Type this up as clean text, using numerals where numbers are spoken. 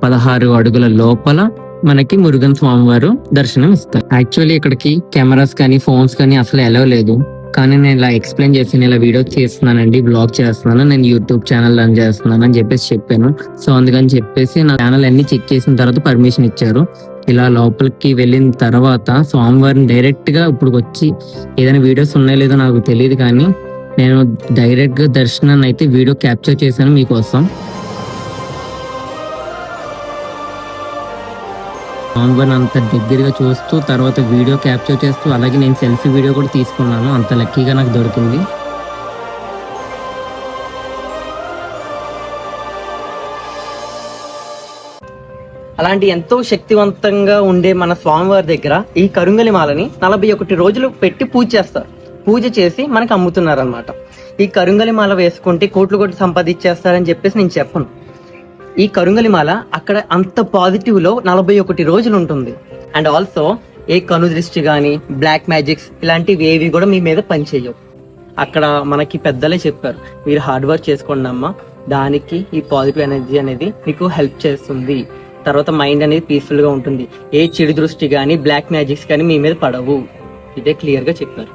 16 అడుగుల లోపల మనకి మురుగన్ స్వామి వారు దర్శనం ఇస్తారు. యాక్చువల్లీ ఇక్కడికి కెమెరాస్ కానీ ఫోన్స్ కానీ అసలు ఎలా లేదు, కానీ నేను ఇలా ఎక్స్ప్లెయిన్ చేసి నేను ఇలా వీడియో చేస్తున్నానండి, బ్లాగ్ చేస్తున్నాను, నేను యూట్యూబ్ ఛానల్ రన్ చేస్తున్నాను అని చెప్పాను. సో అందుకని చెప్పేసి నా ఛానల్ అన్ని చెక్ చేసిన తర్వాత పర్మిషన్ ఇచ్చారు. ఇలా లోపలికి వెళ్ళిన తర్వాత స్వామివారిని డైరెక్ట్ గా ఇప్పుడు వచ్చి ఏదైనా వీడియోస్ ఉన్నాయో లేదో నాకు తెలియదు, కానీ నేను డైరెక్ట్ గా దర్శనాన్ని అయితే వీడియో క్యాప్చర్ చేశాను మీకోసం. స్వామివారిని అంత దగ్గరగా చూస్తూ తర్వాత వీడియో క్యాప్చర్ చేస్తూ అలాగే నేను సెల్ఫీ వీడియో కూడా తీసుకున్నాను. అంత లక్కీగా నాకు దొరికింది. అలాంటి ఎంతో శక్తివంతంగా ఉండే మన స్వామివారి దగ్గర ఈ కరుంగలి మాలని 41 రోజులు పెట్టి పూజ చేస్తారు. పూజ చేసి మనకు అమ్ముతున్నారు అనమాట. ఈ కరుంగలి మాల వేసుకుంటే కోట్లు సంపాదించేస్తారని చెప్పేసి నేను చెప్పను. ఈ కరుంగలి మాల అక్కడ అంత పాజిటివ్ లో 41 రోజులు ఉంటుంది. అండ్ ఆల్సో ఏ కను దృష్టి గాని బ్లాక్ మ్యాజిక్స్ ఇలాంటివి ఏవి కూడా మీ మీద పనిచేయవు. అక్కడ మనకి పెద్దలే చెప్పారు, మీరు హార్డ్ వర్క్ చేసుకోండి అమ్మా, దానికి ఈ పాజిటివ్ ఎనర్జీ అనేది మీకు హెల్ప్ చేస్తుంది. తర్వాత మైండ్ అనేది పీస్ఫుల్ గా ఉంటుంది. ఏ చెడు దృష్టి గానీ బ్లాక్ మ్యాజిక్స్ కానీ మీ మీద పడవు. ఇదే క్లియర్ గా చెప్పారు.